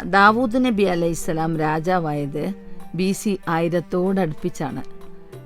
ദാവൂദ് നബി അലൈഹിസ്സലാം രാജാവായത് BC 1000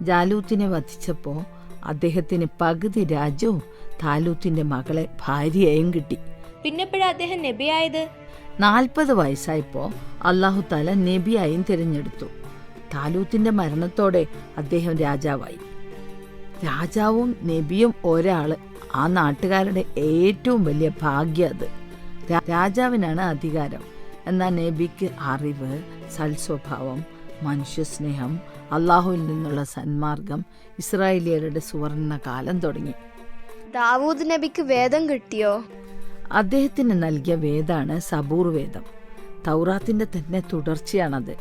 ജാലൂത്തിനെ വധിച്ചപ്പോൾ അദ്ദേഹത്തിന് പകുതി രാജ്യവും താലൂത്തിന്റെ മകളെ ഭാര്യയായും കിട്ടി. പിന്നെപ്പോഴാ അദ്ദേഹം നബിയായത്? 40 വയസ്സായപ്പോൾ അല്ലാഹു തആല നബിയായും തിരഞ്ഞെടുത്തു. താലൂത്തിന്റെ മരണത്തോടെ അദ്ദേഹം രാജാവായി. രാജാവും നബിയും ഒരാള്, ആ നാട്ടുകാരുടെ ഏറ്റവും വലിയ ഭാഗ്യം. അത് രാജാവിനാണ് അധികാരം, എന്നാൽ നബിക്ക് അറിവ്, സൽസ്വഭാവം, മനുഷ്യസ്നേഹം, അള്ളാഹുവിൽ നിന്നുള്ള സന്മാർഗം. ഇസ്രായേലിയരുടെ സുവർണ കാലം തുടങ്ങി. ദാവൂദ് നബിക്ക് വേദം കിട്ടിയോ? അദ്ദേഹത്തിന് നൽകിയ വേദാണ് സബൂർ വേദം. തൗറാത്തിന്റെ തന്നെ തുടർച്ചയാണത്.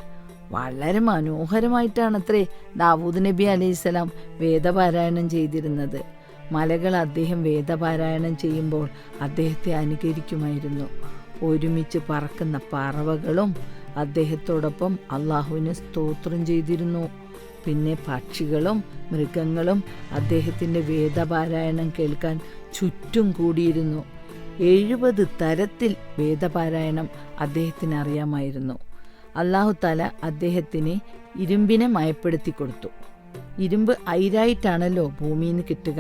വളരെ മനോഹരമായിട്ടാണത്രേ ദാവൂദ് നബി അലൈഹിസ്സലാം വേദപാരായണം ചെയ്തിരുന്നത്. മലകൾ അദ്ദേഹം വേദപാരായണം ചെയ്യുമ്പോൾ അദ്ദേഹത്തെ അനുകരിക്കുമായിരുന്നു. ഒരുമിച്ച് പറക്കുന്ന പറവകളും അദ്ദേഹത്തോടൊപ്പം അള്ളാഹുവിനെ സ്തോത്രം ചെയ്തിരുന്നു. പിന്നെ പക്ഷികളും മൃഗങ്ങളും അദ്ദേഹത്തിന്റെ വേദപാരായണം കേൾക്കാൻ ചുറ്റും കൂടിയിരുന്നു. 70 തരത്തിൽ വേദപാരായണം അദ്ദേഹത്തിന് അറിയാമായിരുന്നു. അല്ലാഹു തആല അദ്ദേഹത്തിന് ഇരുമ്പിനെ മയപ്പെടുത്തി കൊടുത്തു. ഇരുമ്പ് അയിരായിട്ടാണല്ലോ ഭൂമിയിൽ നിന്ന് കിട്ടുക.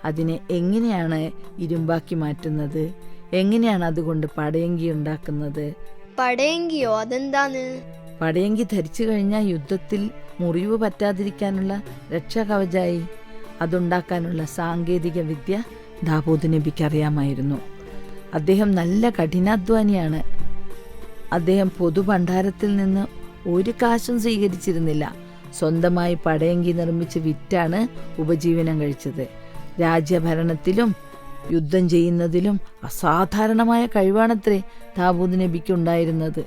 അതിനെ എങ്ങനെയാണ് ഇരുമ്പാക്കി മാറ്റുന്നത്? എങ്ങനെയാണ് അതുകൊണ്ട് പടയങ്കി ഉണ്ടാക്കുന്നത്? പടയങ്കിയോ? അതെന്താന്ന്? പടയങ്കി ധരിച്ചു കഴിഞ്ഞാൽ യുദ്ധത്തിൽ മുറിവ് പറ്റാതിരിക്കാനുള്ള രക്ഷാകവചായി. അതുണ്ടാക്കാനുള്ള സാങ്കേതിക വിദ്യ ദാവൂദ് നബിക്ക് അറിയാമായിരുന്നു. അദ്ദേഹം നല്ല കഠിനാധ്വാനിയാണ്. അദ്ദേഹം പൊതുഭണ്ഡാരത്തിൽ നിന്ന് ഒരു കാശും സ്വീകരിച്ചിരുന്നില്ല. സ്വന്തമായി പടയങ്കി നിർമ്മിച്ച് വിറ്റാണ് ഉപജീവനം കഴിച്ചത്. രാജ്യഭരണത്തിലും യുദ്ധം ചെയ്യുന്നതിലും അസാധാരണമായ കഴിവാണത്രേ ദാവൂദ് നബിക്ക് ഉണ്ടായിരുന്നത്.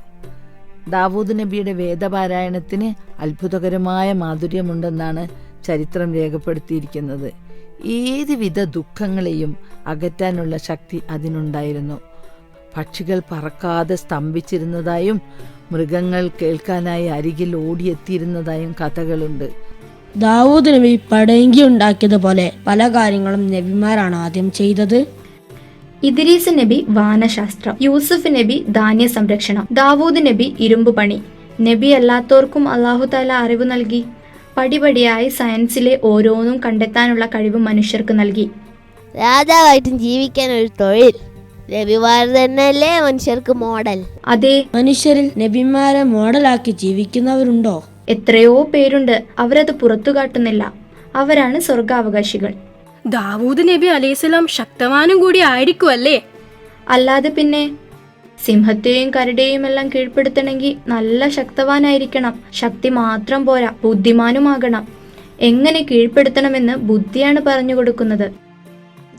ദാവൂദ് നബിയുടെ വേദപാരായണത്തിന് അത്ഭുതകരമായ മാധുര്യമുണ്ടെന്നാണ് ചരിത്രം രേഖപ്പെടുത്തിയിരിക്കുന്നത്. ഏതുവിധ ദുഃഖങ്ങളെയും അകറ്റാനുള്ള ശക്തി അതിനുണ്ടായിരുന്നു. പക്ഷികൾ പറക്കാതെ സ്തംഭിച്ചിരുന്നതായും മൃഗങ്ങൾ കേൾക്കാനായി അരികിൽ ഓടിയെത്തിയിരുന്നതായും കഥകളുണ്ട്. ദാവൂദ് നബി പടയങ്കി ഉണ്ടാക്കിയതുപോലെ പല കാര്യങ്ങളും നബിമാരാണ് ആദ്യം ചെയ്തത്. ഇദ്രീസ് നബി വാനശാസ്ത്രം, യൂസുഫ് നബി ധാന്യ സംരക്ഷണം, ദാവൂദ് നബി ഇരുമ്പ് പണി. നബി അല്ലാത്തവർക്കും അല്ലാഹു തആല അറിവ് നൽകി. പടിപടിയായി സയൻസിലെ ഓരോന്നും കണ്ടെത്താനുള്ള കഴിവ് മനുഷ്യർക്ക് നൽകി. രാജാവായിട്ടും ജീവിക്കാൻ ഒരു തൊഴിൽ. നബിമാർ തന്നെയല്ലേ മനുഷ്യർക്ക് മോഡൽ? അതെ, മനുഷ്യരിൽ നബിമാരെ മോഡലാക്കി ജീവിക്കുന്നവരുണ്ടോ? എത്രയോ പേരുണ്ട്. അവരത് പുറത്തു കാട്ടുന്നില്ല. അവരാണ് സ്വർഗാവകാശികൾ. ദാവൂദ് നബി അലൈഹിസ്സലാം ശക്തവാനും കൂടി ആയിരിക്കുമല്ലേ? അല്ലാതെ പിന്നെ. സിംഹത്തെയും കരടിയെയും എല്ലാം കീഴ്പ്പെടുത്തണമെങ്കിൽ നല്ല ശക്തവാനായിരിക്കണം. ശക്തി മാത്രം പോരാ, ബുദ്ധിമാനുമാകണം. എങ്ങനെ കീഴ്പ്പെടുത്തണമെന്ന് ബുദ്ധിയാണ് പറഞ്ഞു കൊടുക്കുന്നത്.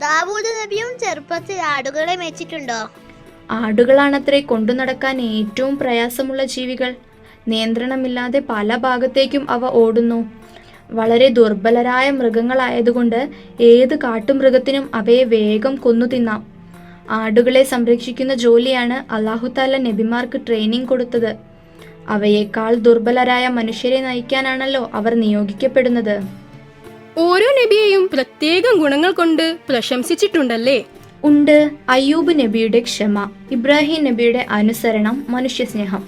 ദാവൂദ് നബിയും ചെറുപ്പത്തിൽ ആടുകളെ മേച്ചിട്ടുണ്ടോ? ആടുകളാണത്രേ കൊണ്ടു നടക്കാൻ ഏറ്റവും പ്രയാസമുള്ള ജീവികൾ. നിയന്ത്രണമില്ലാതെ പല ഭാഗത്തേക്കും അവ ഓടുന്നു. വളരെ ദുർബലരായ മൃഗങ്ങളായതുകൊണ്ട് ഏത് കാട്ടുമൃഗത്തിനും അവയെ വേഗം കൊന്നു തിന്നാം. ആടുകളെ സംരക്ഷിക്കുന്ന ജോലിയാണ് അല്ലാഹു തആല നബിമാർക്ക് ട്രെയിനിങ് കൊടുത്തത്. അവയേക്കാൾ ദുർബലരായ മനുഷ്യരെ നയിക്കാനാണല്ലോ അവർ നിയോഗിക്കപ്പെടുന്നത്. ഓരോ നബിയെയും പ്രത്യേകം ഗുണങ്ങൾ കൊണ്ട് പ്രശംസിച്ചിട്ടുണ്ടല്ലേ? ഉണ്ട്. അയ്യൂബ് നബിയുടെ ക്ഷമ, ഇബ്രാഹിം നബിയുടെ അനുസരണം, മനുഷ്യസ്നേഹം.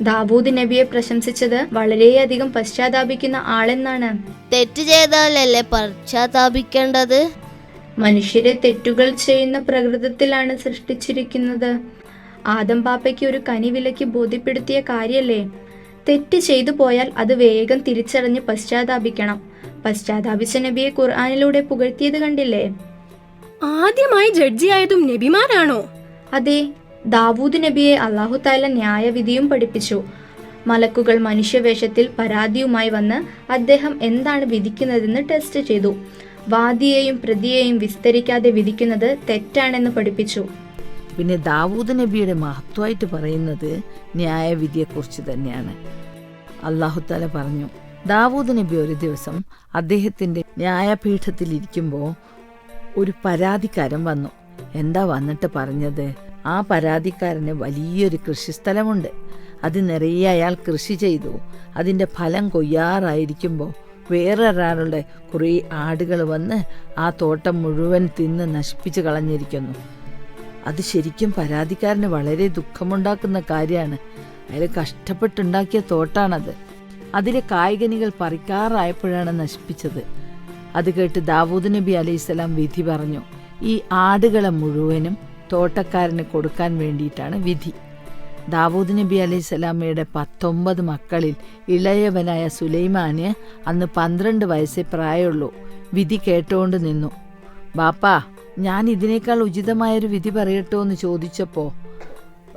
ദാവൂദ് നബിയെ പ്രശംസിച്ചത് വളരെയധികം പശ്ചാത്താപിക്കുന്ന ആളെന്നാണ്. തെറ്റ് ചെയ്താലല്ലേ പശ്ചാത്താപിക്കേണ്ടത്? മനുഷ്യരെ തെറ്റുകൾ ചെയ്യുന്ന പ്രകൃതത്തിലാണ് സൃഷ്ടിച്ചിരിക്കുന്നത്. ആദം പാപ്പയ്ക്ക് ഒരു കനി വിലക്കി ബോധ്യപ്പെടുത്തിയ കാര്യല്ലേ? തെറ്റ് ചെയ്തു പോയാൽ അത് വേഗം തിരിച്ചറിഞ്ഞ് പശ്ചാത്താപിക്കണം. പശ്ചാത്താപിച്ച നബിയെ ഖുർആനിലൂടെ പുകഴ്ത്തിയത് കണ്ടില്ലേ? ആദ്യമായി ജഡ്ജിയായതും നബിമാരാണോ? അതെ, ദാവൂദ് നബിയെ അല്ലാഹു തആല ന്യായവിധിയും പഠിപ്പിച്ചു. മലക്കുകൾ മനുഷ്യവേഷത്തിൽ പരാതിയുമായി വന്ന് അദ്ദേഹം എന്താണ് വിധിക്കുന്നതെന്ന് ടെസ്റ്റ് ചെയ്തു. വാദിയെയും പ്രതിയെയും വിസ്തരിക്കാതെ വിധിക്കുന്നത് തെറ്റാണെന്ന് പഠിപ്പിച്ചു. പിന്നെ ദാവൂദ് നബിയുടെ മഹത്വമായിട്ട് പറയുന്നത് ന്യായവിധിയെക്കുറിച്ച് തന്നെയാണ്. അല്ലാഹു തആല പറഞ്ഞു, ദാവൂദ് നബി ഒരു ദിവസം അദ്ദേഹത്തിന്റെ ന്യായപീഠത്തിലിരിക്കുമ്പോൾ ഒരു പരാതിക്കാരൻ വന്നു. എന്താ വന്നിട്ട് പറഞ്ഞത്? ആ പരാതിക്കാരന് വലിയൊരു കൃഷിസ്ഥലമുണ്ട്. അത് നിറയെ അയാൾ കൃഷി ചെയ്തു. അതിൻ്റെ ഫലം കൊയ്യാറായിരിക്കുമ്പോൾ വേറൊരാളുടെ കുറേ ആടുകൾ വന്ന് ആ തോട്ടം മുഴുവൻ തിന്ന് നശിപ്പിച്ച് കളഞ്ഞിരിക്കുന്നു. അത് ശരിക്കും പരാതിക്കാരന് വളരെ ദുഃഖമുണ്ടാക്കുന്ന കാര്യമാണ്. അയാൾ കഷ്ടപ്പെട്ടുണ്ടാക്കിയ തോട്ടാണത്. അതിലെ കായ്കനികൾ പറിക്കാറായപ്പോഴാണ് നശിപ്പിച്ചത്. അത് കേട്ട് ദാവൂദ് നബി അലൈഹിസ്സലാം വിധി പറഞ്ഞു. ഈ ആടുകളെ മുഴുവനും തോട്ടക്കാരന് കൊടുക്കാൻ വേണ്ടിയിട്ടാണ് വിധി. ദാവൂദ് നബി അലൈഹിസ്സലാമയുടെ 19 മക്കളിൽ ഇളയവനായ സുലൈമാന് അന്ന് 12 വയസ്സേ പ്രായമുള്ളൂ. വിധി കേട്ടുകൊണ്ട് നിന്നു. ബാപ്പാ, ഞാൻ ഇതിനേക്കാൾ ഉചിതമായൊരു വിധി പറയട്ടോ എന്ന് ചോദിച്ചപ്പോൾ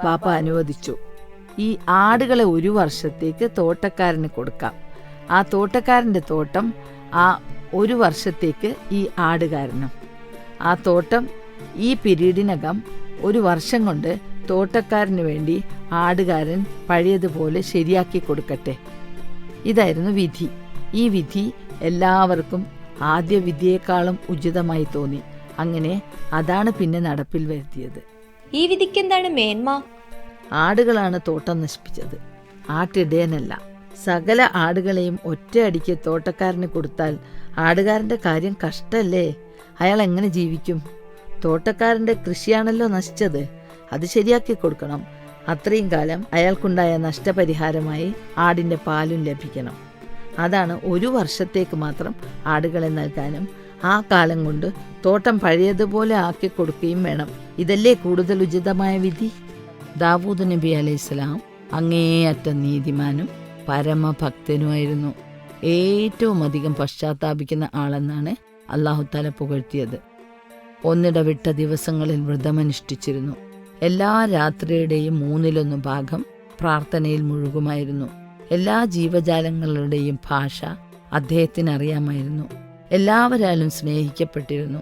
ബാപ്പ അനുവദിച്ചു. ഈ ആടുകളെ 1 വർഷത്തേക്ക് തോട്ടക്കാരന് കൊടുക്കാം. ആ തോട്ടക്കാരൻ്റെ തോട്ടം ആ 1 വർഷത്തേക്ക് ഈ ആടുകാരനും. ആ തോട്ടം ഈ പീരീഡിനകം 1 വർഷം കൊണ്ട് തോട്ടക്കാരന് വേണ്ടി ആടുകാരൻ പഴയതുപോലെ ശരിയാക്കി കൊടുക്കട്ടെ. ഇതായിരുന്നു വിധി. ഈ വിധി എല്ലാവർക്കും ആദ്യ വിധിയേക്കാളും ഉചിതമായി തോന്നി. അങ്ങനെ അതാണ് പിന്നെ നടപ്പിൽ വരുത്തിയത്. ഈ വിധിക്ക് എന്താണ് മേന്മ? ആടുകളാണ് തോട്ടം നശിപ്പിച്ചത്, ആട്ടിടയനല്ല. സകല ആടുകളെയും ഒറ്റയടിക്ക് തോട്ടക്കാരന് കൊടുത്താൽ ആടുകാരൻ്റെ കാര്യം കഷ്ടല്ലേ? അയാൾ എങ്ങനെ ജീവിക്കും? തോട്ടക്കാരൻ്റെ കൃഷിയാണല്ലോ നശിച്ചത്, അത് ശരിയാക്കി കൊടുക്കണം. അത്രയും കാലം അയാൾക്കുണ്ടായ നഷ്ടപരിഹാരമായി ആടിൻ്റെ പാലും ലഭിക്കണം. അതാണ് 1 വർഷത്തേക്ക് മാത്രം ആടുകളെ നൽകാനും ആ കാലം കൊണ്ട് തോട്ടം പഴയതുപോലെ ആക്കി കൊടുക്കുകയും വേണം. ഇതല്ലേ കൂടുതൽ ഉചിതമായ വിധി? ദാവൂദ് നബി അലൈഹിസ്സലാം അങ്ങേയറ്റം നീതിമാനും പരമഭക്തനുമായിരുന്നു. ഏറ്റവും അധികം പശ്ചാത്താപിക്കുന്ന ആളെന്നാണ് അല്ലാഹുത്താല പുകഴ്ത്തിയത്. ഒന്നിടവിട്ട ദിവസങ്ങളിൽ വ്രതമനുഷ്ഠിച്ചിരുന്നു. എല്ലാ രാത്രിയുടെയും 1/3 ഭാഗം പ്രാർത്ഥനയിൽ മുഴുകുമായിരുന്നു. എല്ലാ ജീവജാലങ്ങളുടെയും ഭാഷ അദ്ദേഹത്തിന് അറിയാമായിരുന്നു. എല്ലാവരാലും സ്നേഹിക്കപ്പെട്ടിരുന്നു.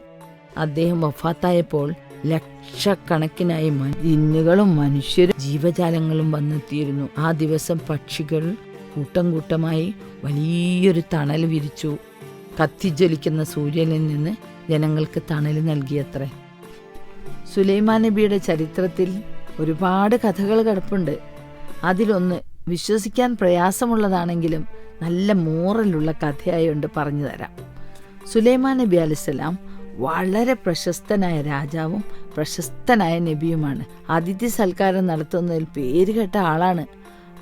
അദ്ദേഹം വഫാത്തായപ്പോൾ ലക്ഷക്കണക്കിനായി ജിന്നുകളും മനുഷ്യരും ജീവജാലങ്ങളും വന്നെത്തിയിരുന്നു. ആ ദിവസം പക്ഷികൾ കൂട്ടം കൂട്ടമായി വലിയൊരു തണൽ വിരിച്ചു. കത്തിജ്വലിക്കുന്ന സൂര്യനിൽ നിന്ന് ജനങ്ങൾക്ക് തണൽ നൽകിയത്രേ. സുലൈമാൻ നബിയുടെ ചരിത്രത്തിൽ ഒരുപാട് കഥകൾ കിടപ്പുണ്ട്. അതിലൊന്ന് വിശ്വസിക്കാൻ പ്രയാസമുള്ളതാണെങ്കിലും നല്ല മോറലുള്ള കഥയായുണ്ട് പറഞ്ഞു തരാം. സുലൈമാൻ നബി അലൈഹിസ്സലാം വളരെ പ്രശസ്തനായ രാജാവും പ്രശസ്തനായ നബിയുമാണ്. അതിഥി സൽക്കാരം നടത്തുന്നതിൽ പേരുകെട്ട ആളാണ്.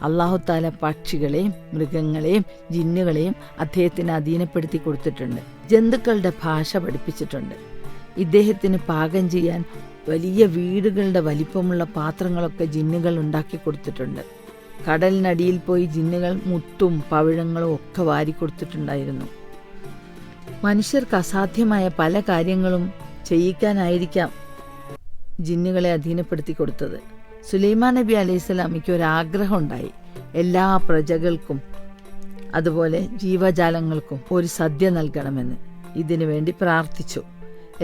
അല്ലാഹുത്താല പക്ഷികളെയും മൃഗങ്ങളെയും ജിന്നുകളെയും അദ്ദേഹത്തിന് അധീനപ്പെടുത്തി കൊടുത്തിട്ടുണ്ട്. ജന്തുക്കളുടെ ഭാഷ പഠിപ്പിച്ചിട്ടുണ്ട്. ഇദ്ദേഹത്തിന് പാകം ചെയ്യാൻ വലിയ വീടുകളുടെ വലിപ്പമുള്ള പാത്രങ്ങളൊക്കെ ജിന്നുകൾ ഉണ്ടാക്കി കൊടുത്തിട്ടുണ്ട്. കടലിനടിയിൽ പോയി ജിന്നുകൾ മുത്തും പവിഴങ്ങളും ഒക്കെ വാരിക്കൊടുത്തിട്ടുണ്ടായിരുന്നു. മനുഷ്യർക്ക് അസാധ്യമായ പല കാര്യങ്ങളും ചെയ്യിക്കാനായിരിക്കാം ജിന്നുകളെ അധീനപ്പെടുത്തി കൊടുത്തത്. സുലൈമാൻ നബി അലൈഹിസ്സലാമിക്ക് ഒരാഗ്രഹം ഉണ്ടായി. എല്ലാ പ്രജകൾക്കും അതുപോലെ ജീവജാലങ്ങൾക്കും ഒരു സദ്യ നൽകണമെന്ന്. ഇതിനു വേണ്ടി പ്രാർത്ഥിച്ചു.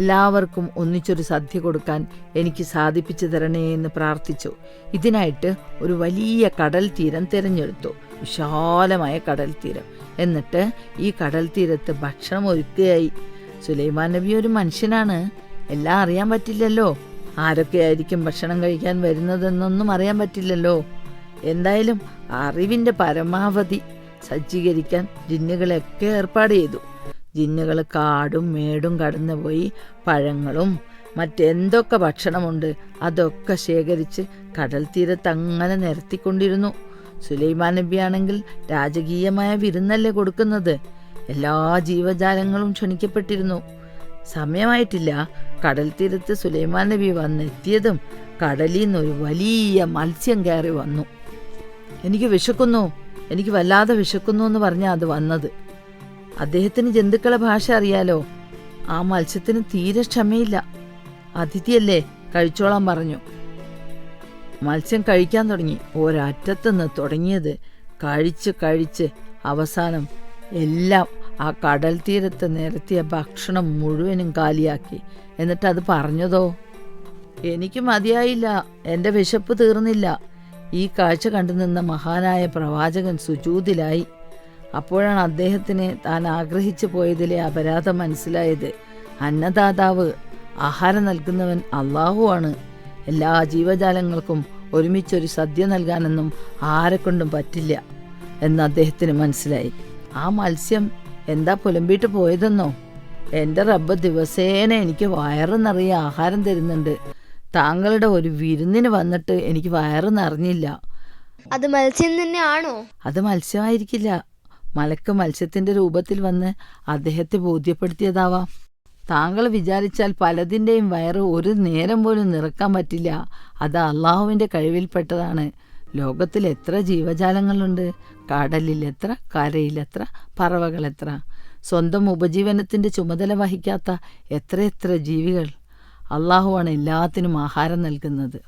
എല്ലാവർക്കും ഒന്നിച്ചൊരു സദ്യ കൊടുക്കാൻ എനിക്ക് സാധിപ്പിച്ചു തരണേ എന്ന് പ്രാർത്ഥിച്ചു. ഇതിനായിട്ട് ഒരു വലിയ കടൽ തീരം തിരഞ്ഞെടുത്തു, വിശാലമായ കടൽ തീരം. എന്നിട്ട് ഈ കടൽ തീരത്ത് ഭക്ഷണം ഒരുക്കുകയായി. സുലൈമാൻ നബി ഒരു മനുഷ്യനാണ്, എല്ലാം അറിയാൻ പറ്റില്ലല്ലോ. ആരൊക്കെയായിരിക്കും ഭക്ഷണം കഴിക്കാൻ വരുന്നതെന്നൊന്നും അറിയാൻ പറ്റില്ലല്ലോ. എന്തായാലും അറിവിൻ്റെ പരമാവധി സജ്ജീകരിക്കാൻ ജിന്നുകളെയൊക്കെ ഏർപ്പാട് ചെയ്തു. ജിന്നുകൾ കാടും മേടും കടന്നു പോയി പഴങ്ങളും മറ്റെന്തൊക്കെ ഭക്ഷണമുണ്ട് അതൊക്കെ ശേഖരിച്ച് കടൽ തീരത്ത് അങ്ങനെ നിരത്തിക്കൊണ്ടിരുന്നു. സുലൈമാൻ നബിയാണെങ്കിൽ രാജകീയമായ വിരുന്നല്ലേ കൊടുക്കുന്നത്. എല്ലാ ജീവജാലങ്ങളും ക്ഷണിക്കപ്പെട്ടിരുന്നു. സമയമായിട്ടില്ല, കടൽ തീരത്ത് സുലൈമാൻ നബി വന്നെത്തിയതും കടലിൽ നിന്നൊരു വലിയ മത്സ്യം കയറി വന്നു. എനിക്ക് വിശക്കുന്നു, എനിക്ക് വല്ലാതെ വിശക്കുന്നു എന്ന് പറഞ്ഞാൽ അത് വന്നത്. അദ്ദേഹത്തിന് ജന്തുക്കളെ ഭാഷ അറിയാലോ. ആ മത്സ്യത്തിന് തീരെ ക്ഷമയില്ല. അതിഥിയല്ലേ, കഴിച്ചോളാൻ പറഞ്ഞു. മത്സ്യം കഴിക്കാൻ തുടങ്ങി. ഒരറ്റത്തുനിന്ന് തുടങ്ങിയത് കഴിച്ച് അവസാനം എല്ലാം ആ കടൽ തീരത്ത് നിരത്തിയ ഭക്ഷണം മുഴുവനും കാലിയാക്കി. എന്നിട്ട് അത് പറഞ്ഞതോ, എനിക്ക് മതിയായില്ല, എൻ്റെ വിശപ്പ് തീർന്നില്ല. ഈ കാഴ്ച കണ്ടു നിന്ന മഹാനായ പ്രവാചകൻ സുജൂദിലായി. അപ്പോഴാണ് അദ്ദേഹത്തിന് താൻ ആഗ്രഹിച്ചു പോയതിലെ അപരാധം മനസ്സിലായത്. അന്നദാതാവ്, ആഹാരം നൽകുന്നവൻ അള്ളാഹുവാണ്. എല്ലാ ജീവജാലങ്ങൾക്കും ഒരുമിച്ചൊരു സദ്യ നൽകാനൊന്നും ആരെക്കൊണ്ടും പറ്റില്ല എന്ന് അദ്ദേഹത്തിന് മനസ്സിലായി. ആ മത്സ്യം എന്താ പുലമ്പിയിട്ട് പോയതെന്നോ? എൻ്റെ റബ്ബ് ദിവസേന എനിക്ക് വയറ് നിറയെ ആഹാരം തരുന്നുണ്ട്. താങ്കളുടെ ഒരു വിരുന്നിന് വന്നിട്ട് എനിക്ക് വയറ് നിറഞ്ഞില്ല. അത് മത്സ്യം തന്നെയാണോ? അത് മത്സ്യമായിരിക്കില്ല. മലക്ക് മത്സ്യത്തിന്റെ രൂപത്തിൽ വന്ന് അദ്ദേഹത്തെ ബോധ്യപ്പെടുത്തിയതാവാം. താങ്കൾ വിചാരിച്ചാൽ പലതിൻ്റെയും വയറ് ഒരു നേരം പോലും നിറക്കാൻ പറ്റില്ല. അത് അള്ളാഹുവിൻ്റെ കഴിവിൽപ്പെട്ടതാണ്. ലോകത്തിൽ എത്ര ജീവജാലങ്ങളുണ്ട്! കടലിൽ എത്ര, കരയിൽ എത്ര, പറവകൾ എത്ര! സ്വന്തം ഉപജീവനത്തിൻ്റെ ചുമതല വഹിക്കാത്ത എത്രയെത്ര ജീവികൾ! അള്ളാഹുവാണ് എല്ലാത്തിനും ആഹാരം നൽകുന്നത്.